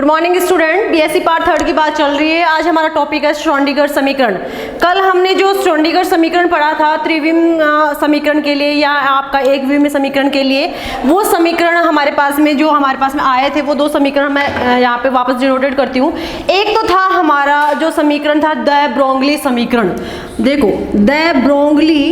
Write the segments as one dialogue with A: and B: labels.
A: Good morning student, BSc part third की बात चल रही है। आज हमारा टॉपिक है श्रोडिंगर समीकरण। कल हमने जो श्रोडिंगर समीकरण पढ़ा था त्रिविम समीकरण के लिए या आपका एक विम समीकरण के लिए, वो समीकरण हमारे पास में आए थे वो दो समीकरण मैं यहाँ पे वापस डिनोटेड करती हूँ। एक तो था हमारा जो समीकरण था द ब्रोंगली समीकरण। देखो द ब्रोंगली,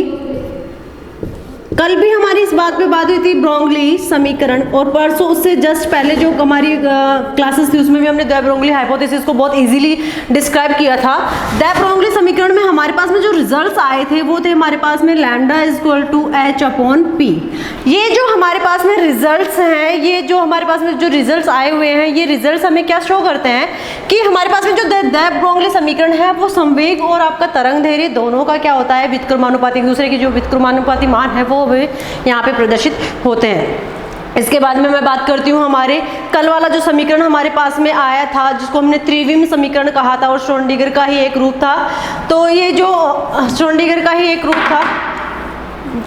A: कल भी हमारी इस बात पे बात हुई थी ब्रोंगली समीकरण, और परसों उससे जस्ट पहले जो हमारी क्लासेस थी उसमें भी हमने द ब्रोंगली हाइपोथेसिस को बहुत इजीली डिस्क्राइब किया था। द ब्रोंगली समीकरण में हमारे पास में जो रिजल्ट्स आए थे वो थे हमारे पास में lambda is equal to H upon P. ये जो हमारे पास में रिजल्ट्स हैं, ये जो हमारे पास में जो रिजल्ट्स आए हुए हैं, ये रिजल्ट्स हमें क्या शो करते हैं कि हमारे पास में जो द ब्रोंगली समीकरण है वो संवेग और आपका तरंग धैर्य दोनों का क्या होता है, व्युत्क्रमानुपाती, एक दूसरे की जो व्युत्क्रमानुपाती मान है वो यहाँ पे प्रदर्शित होते हैं। इसके बाद में मैं बात करती हूँ हमारे कल वाला जो समीकरण हमारे पास में आया था जिसको हमने त्रिविम समीकरण कहा था और श्रोडिंगर का ही एक रूप था। तो ये जो श्रोडिंगर का ही एक रूप था,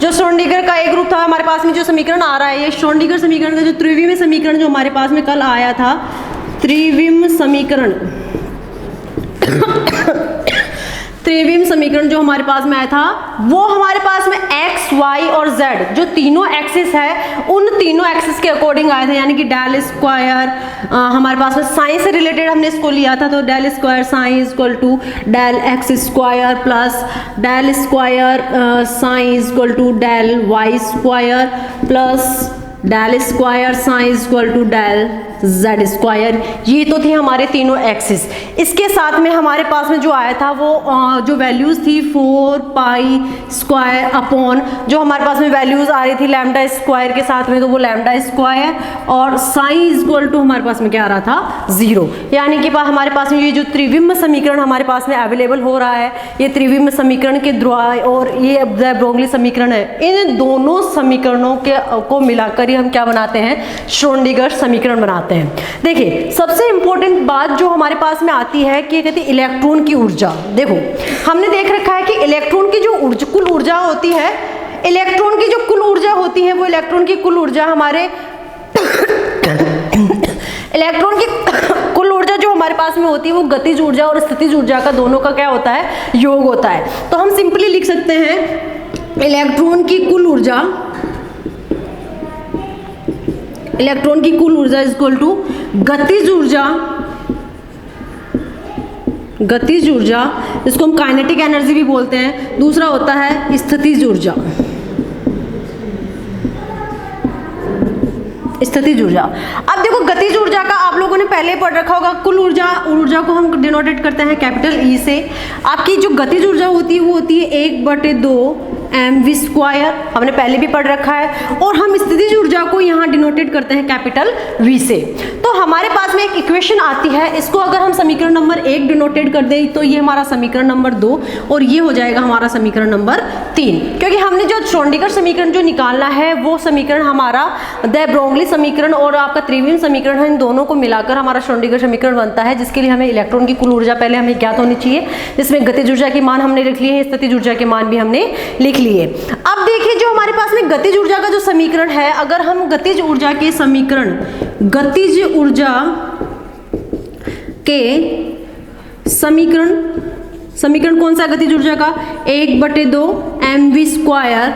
A: जो श्रोडिंगर का एक रूप था हमारे पास में जो समीकरण आ रहा है, ये श्रोडिंगर समीकरण का जो त्रिविम समीकरण जो हमारे पास में कल आया था, त्रिविम समीकरण त्रिविम समीकरण जो हमारे पास में आया था वो हमारे पास में x, y और z जो तीनों एक्सिस है उन तीनों एक्सिस के अकॉर्डिंग आए थे, यानी कि डेल स्क्वायर हमारे पास में साइन से रिलेटेड हमने इसको लिया था। तो del square psi is equal to del x square plus del square psi is equal to del y square plus del square psi is equal to del z square. ये तो थे हमारे तीनों एक्सिस। इसके साथ में हमारे पास में जो आया था वो जो वैल्यूज थी 4 पाई स्क्वायर अपॉन जो हमारे पास में वैल्यूज आ रही थी लैम्डा स्क्वायर के साथ में, तो वो लैम्डा स्क्वायर और साइन इज इक्वल टू हमारे पास में क्या आ रहा था 0। यानी कि हमारे पास में ये जो त्रिविम समीकरण हमारे पास में अवेलेबल हो रहा है, ये त्रिविम समीकरण के द्वारा और ये द ब्रोंगली समीकरण है, इन दोनों समीकरणों के को मिलाकर ही हम क्या बनाते हैं, श्रोडिंगर समीकरण बनाते हैं। देखिए सबसे इंपॉर्टेंट बात जो हमारे पास में आती है कि कहते हैं इलेक्ट्रॉन की ऊर्जा। देखो हमने देख रखा है कि इलेक्ट्रॉन की जो कुल ऊर्जा होती है, इलेक्ट्रॉन की जो कुल ऊर्जा होती है वो इलेक्ट्रॉन की कुल ऊर्जा हमारे इलेक्ट्रॉन की कुल ऊर्जा जो हमारे पास में होती है वो गतिज ऊर्जा और स्थितिज ऊर्जा का दोनों का क्या होता है, योग होता है। तो हम सिंपली लिख सकते हैं इलेक्ट्रॉन की कुल ऊर्जा, इलेक्ट्रॉन की कुल ऊर्जा इज इक्वल टू गतिज ऊर्जा, गतिज ऊर्जा इसको हम काइनेटिक एनर्जी भी बोलते हैं। दूसरा होता है स्थितिज ऊर्जा, स्थितिज ऊर्जा। अब देखो गतिज ऊर्जा का आप लोगों ने पहले पढ़ रखा होगा, कुल ऊर्जा को हम डिनोटेट करते हैं कैपिटल ई से। आपकी जो गतिज ऊर्जा होती है वो होती है 1/2 mv स्क्वायर, हमने पहले भी पढ़ रखा है, और हम स्थितिज ऊर्जा को यहाँ डिनोटेट करते हैं कैपिटल v से। तो हमारे पास में एक इक्वेशन आती है, इसको अगर हम समीकरण नंबर 1 डिनोटेट कर दें तो ये हमारा समीकरण नंबर 2 और ये हो जाएगा हमारा समीकरण नंबर 3, क्योंकि हमने जो श्रोडिंगर समीकरण जो निकालना है वो समीकरण हमारा द ब्रोंगली समीकरण और आपका त्रिविम समीकरण है, इन दोनों को मिलाकर हमारा श्रोडिंगर समीकरण बनता है, जिसके लिए हमें इलेक्ट्रॉन की कुल ऊर्जा पहले हमें ज्ञात होनी चाहिए, जिसमें गतिज ऊर्जा के मान हमने लिख लिए हैं, स्थितिज ऊर्जा के मान भी हमने लिख लिए। अब देखिए जो हमारे पास में गतिज ऊर्जा का जो समीकरण है, अगर हम गतिज ऊर्जा के समीकरण, गतिज ऊर्जा के समीकरण कौन सा गतिज ऊर्जा का, 1/2 mv स्क्वायर।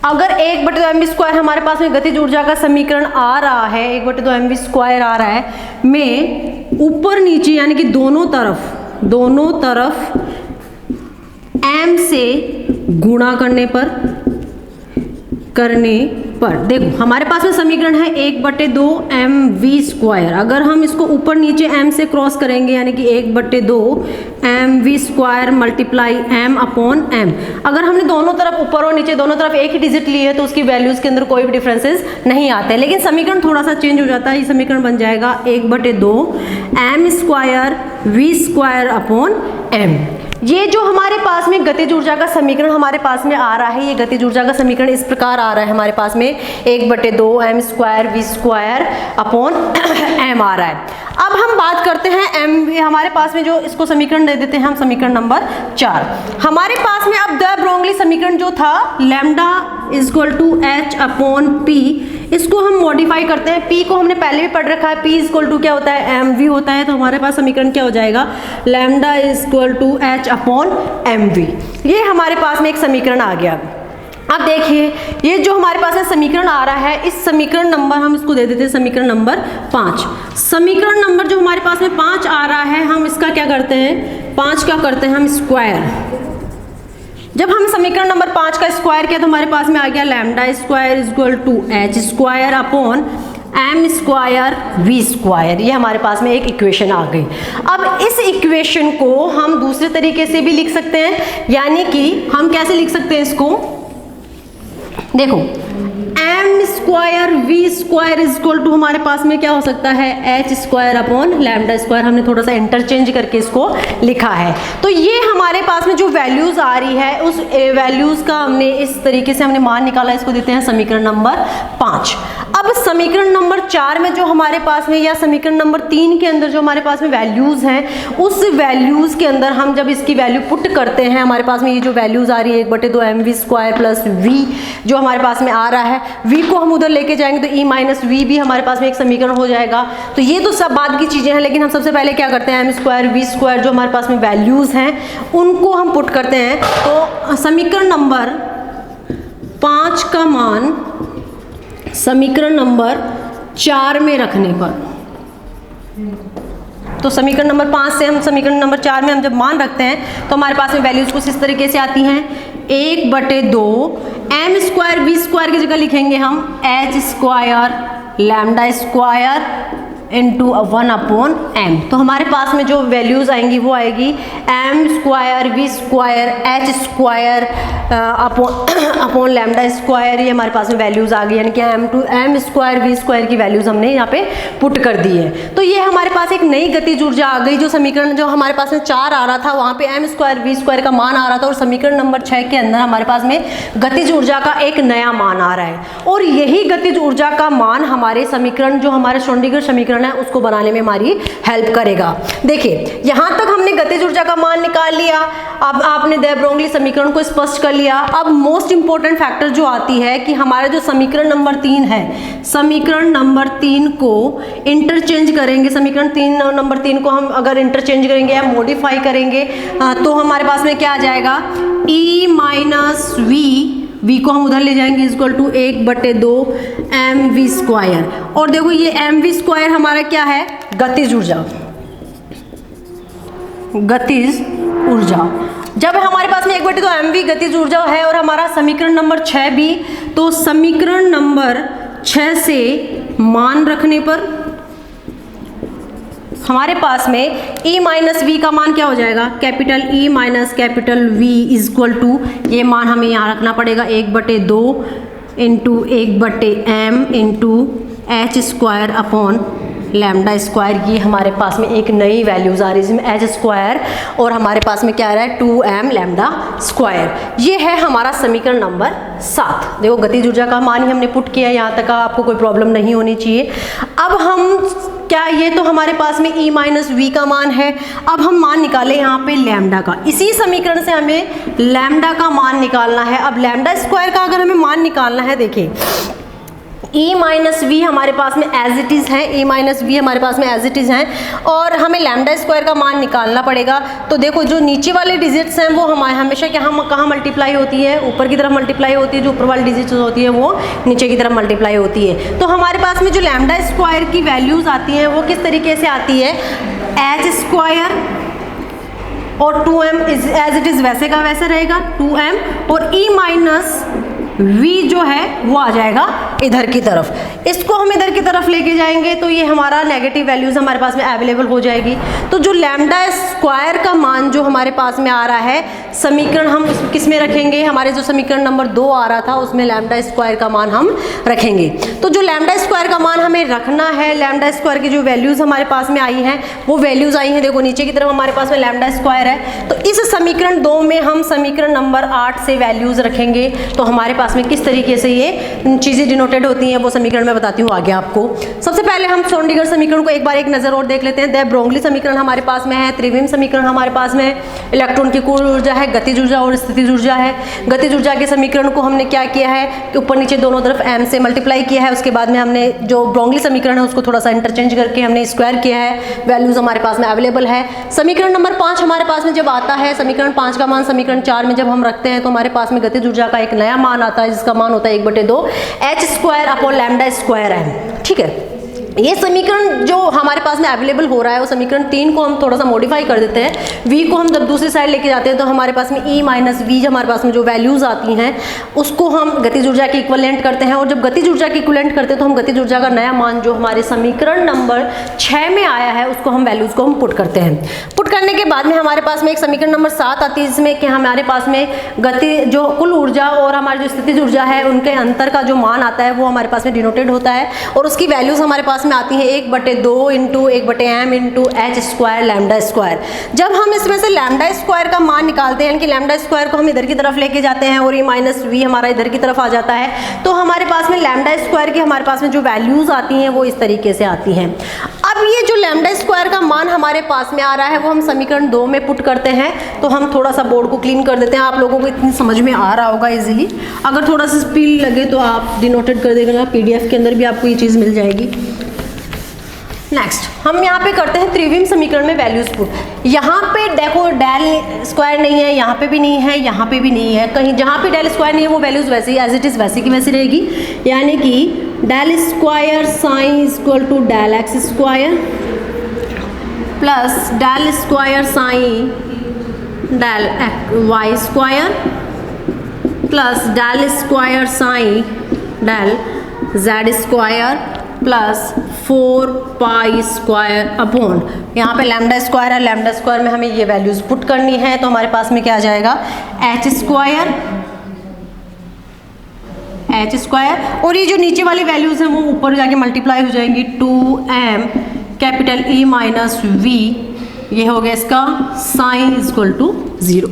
A: अगर 1/2 mv स्क्वायर हमारे पास में गतिज ऊर्जा का समीकरण आ रहा है, 1/2 mv स्क्वायर आ रहा है, में ऊपर नीचे यानी कि दोनों तरफ m से गुणा करने पर देखो हमारे पास में समीकरण है 1/2 mv स्क्वायर। अगर हम इसको ऊपर नीचे m से क्रॉस करेंगे यानी कि 1/2 mv square multiply m upon m। अगर हमने दोनों तरफ ऊपर और नीचे दोनों तरफ एक ही डिजिट ली है तो उसकी वैल्यूज के अंदर कोई भी डिफरेंसेस नहीं आते, लेकिन समीकरण थोड़ा सा चेंज हो जाता है। ये समीकरण बन जाएगा 1/2 m square v square upon m। ये जो हमारे पास में गतिज ऊर्जा का समीकरण हमारे पास में आ रहा है, ये गतिज ऊर्जा का समीकरण इस प्रकार आ रहा है हमारे पास में 1/2 m square v square upon m आ रहा है। अब हम बात करते हैं m, हमारे पास में जो इसको समीकरण दे देते हैं हम समीकरण नंबर 4। हमारे पास में अब द ब्रोंगली समीकरण जो था lambda is equal to h upon p, इसको हम मॉडिफाई करते हैं, P को हमने पहले भी पढ़ रखा है, P इक्वल टू क्या होता है, mv होता है। तो हमारे पास समीकरण क्या हो जाएगा, lambda equal to h upon mv। ये हमारे पास में एक समीकरण आ गया। अब देखिए ये जो हमारे पास में समीकरण आ रहा है, इस समीकरण नंबर हम इसको दे देते हैं समीकरण नंबर 5। समीकरण नंबर जो हमारे पास में 5 आ रहा है, हम इसका क्या करते हैं, 5 का करते हैं हम स्क्वायर। जब हम समीकरण नंबर 5 का स्क्वायर किया तो हमारे पास में आ गया lambda square equal to H square upon M square V square. ये हमारे पास में एक इक्वेशन आ गई। अब इस इक्वेशन को हम दूसरे तरीके से भी लिख सकते हैं, यानी कि हम कैसे लिख सकते हैं इसको, देखो M square V square equal to हमारे पास में क्या हो सकता है, H square upon lambda square. हमने थोड़ा सा इंटरचेंज करके इसको लिखा है। तो ये हमारे पास में जो वैल्यूज आ रही है, उस वैल्यूज का हमने इस तरीके से हमने मान निकाला, इसको देते हैं समीकरण नंबर 5। अब समीकरण नंबर 4 में जो हमारे पास में, या समीकरण नंबर 3 के अंदर जो हमारे पास में वैल्यूज हैं, उस वैल्यूज के अंदर हम जब इसकी वैल्यू पुट करते हैं, हमारे पास में ये जो वैल्यूज आ रही है 1/2 mv स्क्वायर प्लस v जो हमारे पास में आ रहा है, v को हम उधर लेके जाएंगे तो e माइनस वी भी हमारे पास में एक समीकरण हो जाएगा। तो ये तो सब बाद की चीज़ें हैं, लेकिन हम सबसे पहले क्या करते हैं, एम स्क्वायर वी स्क्वायर जो हमारे पास में वैल्यूज हैं उनको हम पुट करते हैं। तो समीकरण नंबर 5 का मान समीकरण नंबर 4 में रखने पर, तो समीकरण नंबर 5 से हम समीकरण नंबर 4 में हम जब मान रखते हैं तो हमारे पास में वैल्यूज कुछ इस तरीके से आती हैं, 1/2 एम स्क्वायर वी स्क्वायर की जगह लिखेंगे हम H square lambda square into 1/m। तो हमारे पास में जो वैल्यूज आएंगी वो आएगी M square V square H square upon lambda square. ये हमारे पास में वैल्यूज आ गई, यानी कि एम स्क्वायर वी स्क्वायर की वैल्यूज हमने यहाँ पे पुट कर दी है। तो ये हमारे पास एक नई गतिज ऊर्जा आ गई। जो समीकरण जो हमारे पास में 4 आ रहा था, वहाँ पे एम स्क्वायर वी स्क्वायर का मान आ रहा था, और समीकरण नंबर 6 के अंदर हमारे पास में गतिज ऊर्जा का एक नया मान आ रहा है। और यही गतिज ऊर्जा का मान हमारे समीकरण जो हमारे श्रोडिंगर समीकरण है उसको बनाने में हमारी हेल्प करेगा। देखिए यहाँ तक हमने गतिज ऊर्जा का मान निकाल लिया। अब आपने दे ब्रोगली समीकरण को स्पष्ट कर लिया। अब मोस्ट इंपॉर्टेंट फैक्टर जो आती है कि हमारा जो समीकरण नंबर 3 है, समीकरण नंबर 3 को इंटरचेंज करेंगे। समीकरण नंबर 3 को हम अगर इंटरचेंज करेंगे या मॉडिफाई करेंगे तो हमारे पास में क्या आ जाएगा, ई माइनस वी को हम उधर ले जाएंगे equal to 1/2 M V square. और देखो ये एम वी स्क्वायर हमारा क्या है, गतिज ऊर्जा। गतिज ऊर्जा जब हमारे पास में 1/2 एम वी गतिज ऊर्जा है और हमारा समीकरण नंबर 6 भी, तो समीकरण नंबर 6 से मान रखने पर हमारे पास में E माइनस वी का मान क्या हो जाएगा, capital E minus capital V equal to, ये मान हमें यहाँ रखना पड़ेगा 1/2 into 1/m into H square upon lambda square. ये हमारे पास में एक नई वैल्यूज आ रही है जिसमें एच स्क्वायर और हमारे पास में क्या आ रहा है 2m लैम्डा स्क्वायर। ये है हमारा समीकरण नंबर 7। देखो गतिज ऊर्जा का मान ही हमने पुट किया, यहाँ तक आपको कोई प्रॉब्लम नहीं होनी चाहिए। अब हम क्या, ये तो हमारे पास में E माइनस वी का मान है। अब हम मान निकाले यहाँ पे लैम्डा का। इसी समीकरण से हमें लैम्डा का मान निकालना है। अब लैम्डा स्क्वायर का अगर हमें मान निकालना है, देखिए E माइनस वी हमारे पास में एज इट इज़ है, E माइनस वी हमारे पास में एज इट इज़ हैं, और हमें लैम्डा स्क्वायर का मान निकालना पड़ेगा। तो देखो जो नीचे वाले डिजिट्स हैं वो हमारे हमेशा कहाँ मल्टीप्लाई होती है, ऊपर की तरफ मल्टीप्लाई होती है। जो ऊपर वाली डिजिट्स होती है वो नीचे की तरफ मल्टीप्लाई होती है। तो हमारे पास में जो लैम्डा स्क्वायर की वैल्यूज़ आती हैं वो किस तरीके से आती है, एच स्क्वायर और 2m एज इट इज़ वैसे का वैसे रहेगा 2m, और E माइनस वी जो है वो आ जाएगा इधर की तरफ। इसको हम इधर की तरफ लेके जाएंगे तो ये हमारा नेगेटिव वैल्यूज हमारे पास में अवेलेबल हो जाएगी। तो जो लैम्डा स्क्वायर का मान जो हमारे पास में आ रहा है, समीकरण हम किस में रखेंगे, हमारे जो समीकरण नंबर 2 आ रहा था उसमें लैम्डा स्क्वायर का मान हम रखेंगे। तो जो लैम्डा स्क्वायर का मान हमें रखना है, लैम्डा स्क्वायर की जो वैल्यूज हमारे पास में आई हैं वो वैल्यूज आई हैं, देखो नीचे की तरफ हमारे पास में लैम्डा स्क्वायर है। तो इस समीकरण 2 में हम समीकरण नंबर 8 से वैल्यूज रखेंगे तो हमारे पास पास में किस तरीके से ये चीज़ें डिनोटेड होती हैं वो समीकरण मैं बताती हूँ आगे आपको। सबसे पहले हम श्रोडिंगर समीकरण को एक बार एक नज़र और देख लेते हैं। दे ब्रोगली समीकरण हमारे पास में है, त्रिविम समीकरण हमारे पास में है, इलेक्ट्रॉन की कुल ऊर्जा है, गतिज ऊर्जा और स्थितिज ऊर्जा है। गतिज ऊर्जा के समीकरण को हमने क्या किया है कि ऊपर नीचे दोनों तरफ m से मल्टीप्लाई किया है। उसके बाद में हमने जो ब्रोगली समीकरण है उसको थोड़ा सा इंटरचेंज करके हमने स्क्वायर किया है, वैल्यूज हमारे पास में अवेलेबल है। समीकरण नंबर 5 हमारे पास में जब आता है, समीकरण 5 का मान समीकरण 4 में जब हम रखते हैं तो हमारे पास में गतिज ऊर्जा का एक नया मान आता है जिसका मान होता है 1/2 h² ठीक है। ये समीकरण जो हमारे पास में अवेलेबल हो रहा है वो समीकरण 3 को हम थोड़ा सा मॉडिफाई कर देते हैं। v को हम जब दूसरी साइड लेके जाते हैं तो हमारे पास में e माइनस v हमारे पास में जो वैल्यूज आती हैं उसको हम गतिज ऊर्जा की इक्विवेलेंट करते हैं, और जब गतिज ऊर्जा की इक्विवेलेंट करते हैं तो हम गतिज ऊर्जा का नया मान जो हमारे समीकरण नंबर 6 में आया है उसको हम वैल्यूज को हम पुट करते हैं। पुट करने के बाद में हमारे पास में एक समीकरण नंबर 7 आती है जिसमें कि हमारे पास में गति जो कुल ऊर्जा और हमारी जो स्थितिज ऊर्जा है उनके अंतर का जो मान आता है वो हमारे पास में डिनोटेड होता है, और उसकी वैल्यूज हमारे पास में आती है 1/2 इंटू 1/m इंटू h² λ²। जब हम इसमें से λ² का मान निकालते हैं, यानी कि λ² को हम इधर की तरफ लेके जाते हैं और ये माइनस v हमारा इधर की तरफ आ जाता है, तो हमारे पास में λ² की हमारे पास में जो वैल्यूज आती हैं वो इस तरीके से आती हैं। अब ये जो λ² का मान हमारे पास में आ रहा है वो हम समीकरण 2 में पुट करते हैं। तो हम थोड़ा सा बोर्ड को क्लीन कर देते हैं, आप लोगों को इतनी समझ में आ रहा होगा इजीली। अगर थोड़ा सा स्पीड लगे तो आप डिनोटेड कर देगा, PDF के अंदर भी आपको ये चीज़ मिल जाएगी। नेक्स्ट हम यहाँ पे करते हैं त्रिविम समीकरण में वैल्यूज पुट। यहाँ पे देखो डेल स्क्वायर नहीं है, यहाँ पे भी नहीं है, यहाँ पे भी नहीं है, कहीं जहाँ पे डेल स्क्वायर नहीं है वो वैल्यूज वैसे ही एज इट इज़ वैसे की वैसी रहेगी, यानी कि del square psi equal to del x² plus del square psi del y² plus del square psi del z² plus 4π² upon, यहाँ पे λ² है, λ² में हमें ये वैल्यूज पुट करनी है तो हमारे पास में क्या आ जाएगा h² और ये जो नीचे वाली वैल्यूज हैं वो ऊपर जाके मल्टीप्लाई हो जाएंगी 2m capital E minus v, ये हो गया इसका साइन इक्वल टू 0।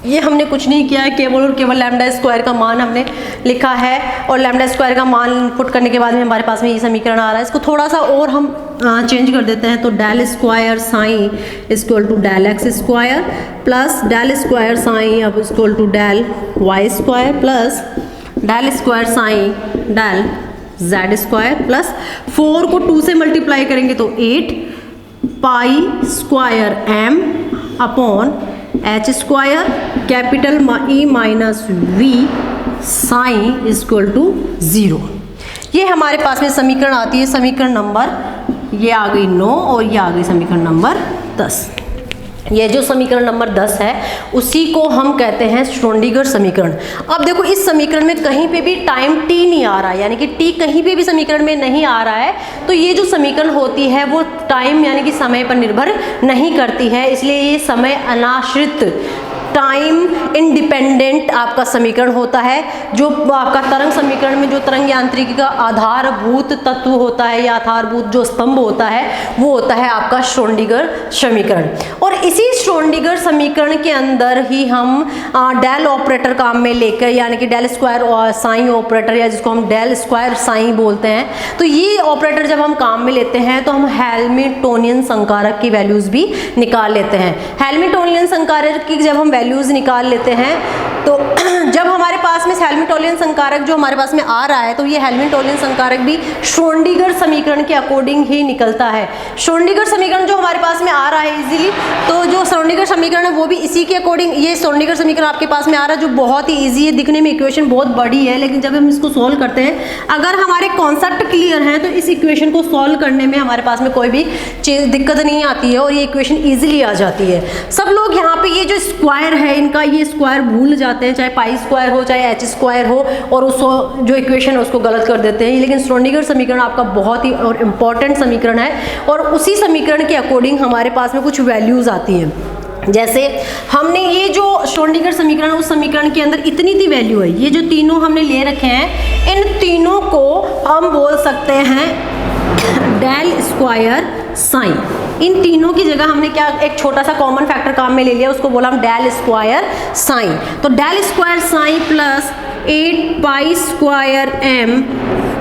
A: ये हमने कुछ नहीं किया है, केवल और केवल λ² का मान हमने लिखा है, और λ² का मान पुट करने के बाद में हमारे पास में ये समीकरण आ रहा है। इसको थोड़ा सा और हम चेंज कर देते हैं, तो del square psi equal to del x² plus del square psi अब equal to del y² plus del square psi del z² plus 4 को 2 से मल्टीप्लाई करेंगे तो 8π² upon h² capital E minus v psi equal to 0। ये हमारे पास में समीकरण आती है समीकरण नंबर, ये आ गई 9 और ये आ गई समीकरण नंबर 10। ये जो समीकरण नंबर 10 है उसी को हम कहते हैं श्रोडिंगर समीकरण। अब देखो इस समीकरण में कहीं पे भी टाइम t नहीं आ रहा है, यानी कि t कहीं पे भी समीकरण में नहीं आ रहा है, तो ये जो समीकरण होती है वो टाइम यानी कि समय पर निर्भर नहीं करती है, इसलिए ये समय अनाश्रित टाइम इंडिपेंडेंट आपका समीकरण होता है। जो आपका तरंग समीकरण में जो तरंग यांत्रिकी का आधारभूत तत्व होता है या आधारभूत जो स्तंभ होता है वो होता है आपका श्रोडिंगर समीकरण, और इसी श्रोडिंगर समीकरण के अंदर ही हम डेल ऑपरेटर काम में लेकर, यानी कि डेल स्क्वायर और साइन ऑपरेटर या जिसको हम डेल स्क्वायर साइन बोलते हैं, तो ये ऑपरेटर जब हम काम में लेते हैं तो हम हैमिल्टोनियन संकारक की वैल्यूज भी निकाल लेते हैं। हैमिल्टोनियन संकारक की जब हम वैल्यूज निकाल लेते हैं तो जब हमारे पास में हैमिल्टोनियन संकारक जो हमारे पास में आ रहा है तो ये हैमिल्टोनियन संकारक भी श्रोडिंगर समीकरण के अकॉर्डिंग ही निकलता है। श्रोडिंगर समीकरण जो हमारे पास में आ रहा है इजीली, तो जो श्रोडिंगर समीकरण है वो भी इसी के अकॉर्डिंग, ये श्रोडिंगर समीकरण आपके पास में आ रहा है जो बहुत ही ईजी है, दिखने में इक्वेशन बहुत बड़ी है, लेकिन जब हम इसको सॉल्व करते हैं अगर हमारे कॉन्सेप्ट क्लियर हैं तो इस इक्वेशन को सॉल्व करने में हमारे पास में कोई भी चीज़ दिक्कत नहीं आती है और ये इक्वेशन ईजिली आ जाती है। सब लोग यहाँ पे ये जो स्क्वायर है इनका ये स्क्वायर भूल जाते हैं, चाहे π² हो चाहे h² हो, और उसको जो इक्वेशन है उसको गलत कर देते हैं, लेकिन श्रोडिंगर समीकरण आपका बहुत ही और इम्पॉर्टेंट समीकरण है और उसी समीकरण के अकॉर्डिंग हमारे पास में कुछ वैल्यूज आती हैं। जैसे हमने ये जो श्रोडिंगर समीकरण उस समीकरण के अंदर इतनी सी वैल्यू है, ये जो तीनों हमने ले रखे हैं इन तीनों को हम बोल सकते हैं डेल स्क्वायर साइन। इन तीनों की जगह हमने क्या एक छोटा सा कॉमन फैक्टर काम में ले लिया, उसको बोला हम डेल स्क्वायर साइन। तो del square psi plus 8 pi square M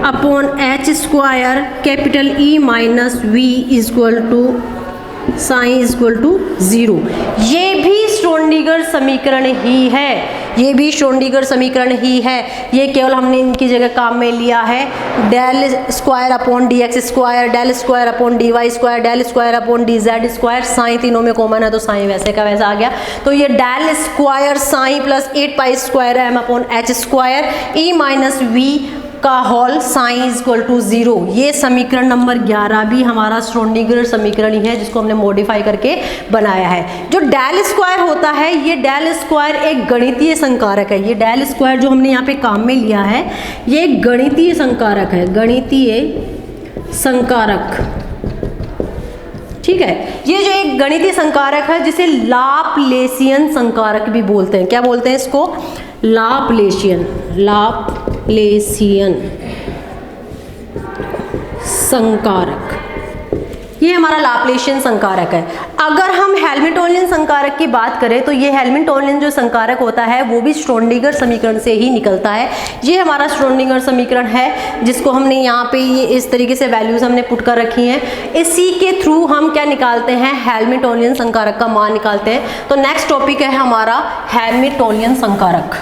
A: upon H square capital E minus V equal to psi equal to 0। ये भी श्रोडिंगर समीकरण ही है, ये भी श्रोडिंगर समीकरण ही है। ये केवल हमने इनकी जगह काम में लिया है del square upon D X square, del square upon D Y square, del square upon D Z square. Psi तीनों में कॉमन है तो साइन वैसे का वैसा आ गया। तो ये del square psi plus 8 pi square M upon H square E minus V का होल साइन इक्वल टू 0। ये समीकरण नंबर 11 भी हमारा श्रोडिंगर समीकरण ही है, जिसको हमने मॉडिफाई करके बनाया है। जो डेल स्क्वायर होता है, ये डेल स्क्वायर एक गणितीय संकारक है। ये डेल स्क्वायर जो हमने यहाँ पे काम में लिया है, ये एक गणितीय संकारक है, गणितीय संकारक। ठीक है, ये जो एक गणितीय संकारक है जिसे लाप्लेसियन संकारक भी बोलते हैं। क्या बोलते हैं इसको? लाप्लेसियन, लाप्लेसियन संकारक। ये हमारा लाप्लेशियन संकारक है। अगर हम हैमिल्टोनियन संकारक की बात करें तो ये हैमिल्टोनियन जो संकारक होता है वो भी श्रोडिंगर समीकरण से ही निकलता है। ये हमारा श्रोडिंगर समीकरण है, जिसको हमने यहाँ पे ये इस तरीके से वैल्यूज हमने पुट कर रखी हैं। इसी के थ्रू हम क्या निकालते हैं? हैमिल्टोनियन संकारक का मान निकालते हैं। तो नेक्स्ट टॉपिक है हमारा हैमिल्टोनियन संकारक।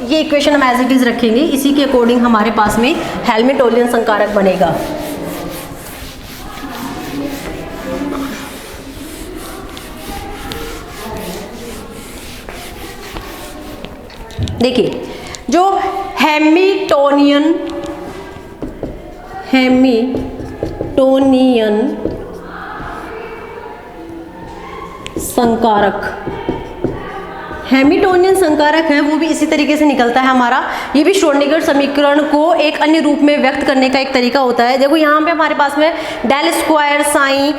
A: ये इक्वेशन हम एज इट इज रखेंगे, इसी के अकॉर्डिंग हमारे पास में हैमिल्टोनियन संकारक बनेगा। देखिए, जो हैमिल्टोनियन संकारक, हैमिल्टोनियन संकारक है वो भी इसी तरीके से निकलता है हमारा। ये भी श्रोडिंगर समीकरण को एक अन्य रूप में व्यक्त करने का एक तरीका होता है। देखो यहाँ पे हमारे पास में del square psi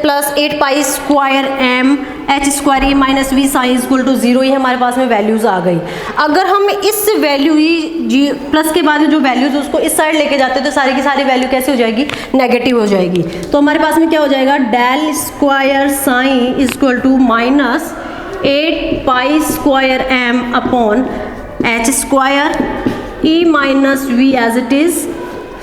A: plus 8 pi square M H square E minus V psi equal to 0, ये हमारे पास में वैल्यूज आ गई। अगर हम इस वैल्यू ही जी प्लस के बाद जो वैल्यूज उसको इस साइड लेके जाते हैं तो सारी की सारी वैल्यू कैसे हो जाएगी? नेगेटिव हो जाएगी। तो हमारे पास में क्या हो जाएगा? Del square psi equal to minus 8 pi square M upon H square E minus V as it is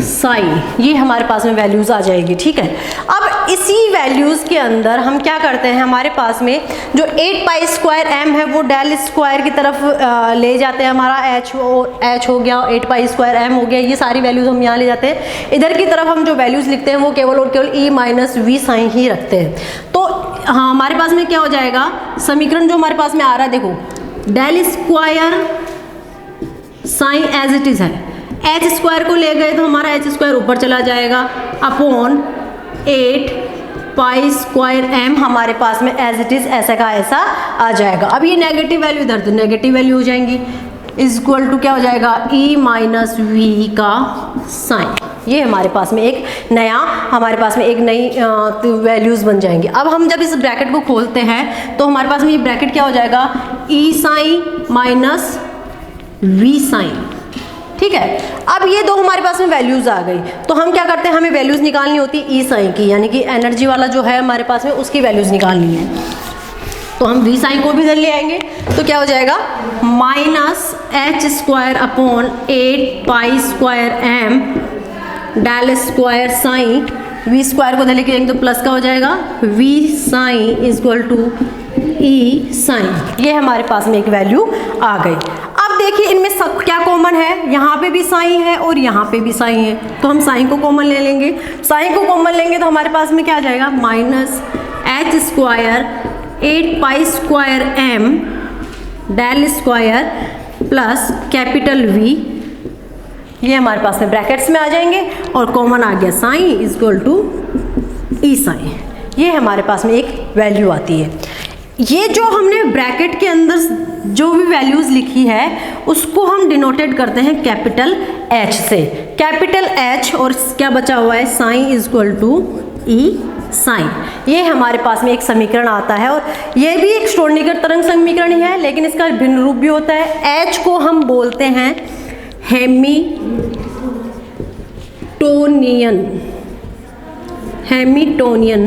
A: psi. ये हमारे पास में वैल्यूज आ जाएगी। ठीक है, अब इसी वैल्यूज के अंदर हम क्या करते हैं? हमारे पास में जो 8 पाई स्क्वायर एम है वो डेल स्क्वायर की तरफ ले जाते हैं। हमारा एच हो गया, 8 पाई स्क्वायर एम हो गया, ये सारी वैल्यूज हम यहाँ ले जाते हैं। इधर की तरफ हम जो वैल्यूज लिखते हैं वो केवल और केवल ई माइनस वी साइन ही रखते हैं। तो हाँ, हमारे पास में क्या हो जाएगा? समीकरण जो हमारे पास में आ रहा है, देखो del square psi as it is है, एच स्क्वायर को ले गए तो हमारा एच स्क्वायर ऊपर चला जाएगा अपॉन 8 पाई स्क्वायर एम हमारे पास में एज इट इज ऐसा का ऐसा आ जाएगा। अब ये नेगेटिव वैल्यू इधर तो नेगेटिव वैल्यू हो जाएंगी, इज इक्वल टू क्या हो जाएगा? ई माइनस वी का साइन। ये हमारे पास में एक नया, हमारे पास में एक नई वैल्यूज बन जाएंगी। अब हम जब इस ब्रैकेट को खोलते हैं तो हमारे पास में ये ब्रैकेट क्या हो जाएगा? ई साइन माइनस वी साइन। ठीक है, अब ये दो हमारे पास में वैल्यूज आ गई तो हम क्या करते हैं? हमें वैल्यूज निकालनी होती है ई साइन की, यानी कि एनर्जी वाला जो है हमारे पास में उसकी वैल्यूज निकालनी है। तो हम वी साइन को भी इधर ले आएंगे तो क्या हो जाएगा? Minus H square upon 8 pi square M del square psi, V square को इधर लेके जाएंगे तो प्लस का हो जाएगा V psi is equal to E psi. ये हमारे पास में एक वैल्यू आ गई। अब देखिए इनमें सब क्या कॉमन है? यहाँ पे भी साइन है और यहाँ पे भी साइन है, तो हम साइन को कॉमन ले लेंगे। साइन को कॉमन लेंगे तो हमारे पास में क्या आ जाएगा? Minus H square 8 pi square M del square plus capital V, ये हमारे पास में ब्रैकेट्स में आ जाएंगे और कॉमन आ गया psi is equal to E psi. ये हमारे पास में एक वैल्यू आती है। ये जो हमने ब्रैकेट के अंदर जो भी वैल्यूज लिखी है उसको हम डिनोटेड करते हैं कैपिटल एच से। कैपिटल एच और क्या बचा हुआ है? Psi is equal to E psi. ये हमारे पास में एक समीकरण आता है और ये भी एक श्रोडिंगर तरंग समीकरण ही है, लेकिन इसका भिन्न रूप भी होता है। एच को हम बोलते हैं हैमिल्टोनियन हैमिल्टोनियन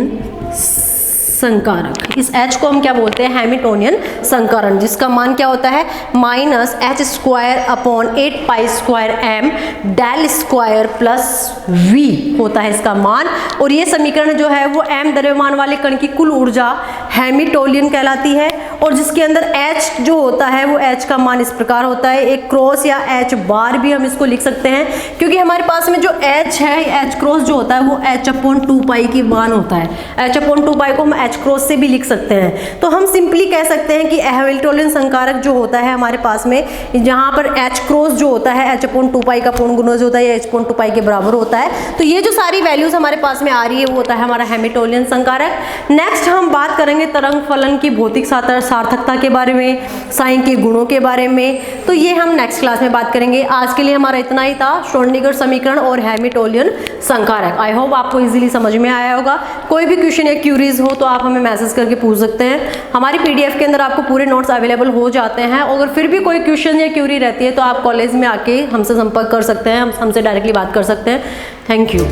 A: संकारक। इस H को हम क्या बोलते हैं? हैमिल्टोनियन संकरण, जिसका मान क्या होता है? -h²/8π² m del square plus v होता है इसका मान। और ये समीकरण जो है वो m द्रव्यमान वाले कण की कुल ऊर्जा हैमिल्टोनियन कहलाती है। और जिसके अंदर H जो होता है वो H का मान इस प्रकार होता है, एक क्रॉस या H बार भी हम इसको लिख सकते हैं, क्योंकि हमारे पास में जो H है, H क्रॉस जो होता है वो H/2π की मान होता है। H/2π को हम H क्रॉस से भी लिख सकते हैं। तो हम सिंपली कह सकते हैं कि हैमिल्टोनियन संकारक जो होता है हमारे पास में, जहाँ पर H क्रॉस जो होता है H/2π का पूर्ण गुणज होता है, या H/2π के बराबर होता है। तो ये जो सारी वैल्यूज हमारे पास में आ रही है वो होता है हमारा हैमिल्टोनियन संकारक। नेक्स्ट हम बात करेंगे तरंग फलन की भौतिक सार्थकता के बारे में, साइन के गुणों के बारे में। तो ये हम नेक्स्ट क्लास में बात करेंगे। आज के लिए हमारा इतना ही था, श्रोडिंगर समीकरण और हैमिल्टोनियन संकारक। आई होप आपको इजीली समझ में आया होगा। कोई भी क्वेश्चन या क्यूरीज हो तो आप हमें मैसेज करके पूछ सकते हैं। हमारी PDF के अंदर आपको पूरे नोट्स अवेलेबल हो जाते हैं। अगर फिर भी कोई क्वेश्चन या क्यूरी रहती है तो आप कॉलेज में आके हमसे संपर्क कर सकते हैं, हमसे डायरेक्टली बात कर सकते हैं। Thank you.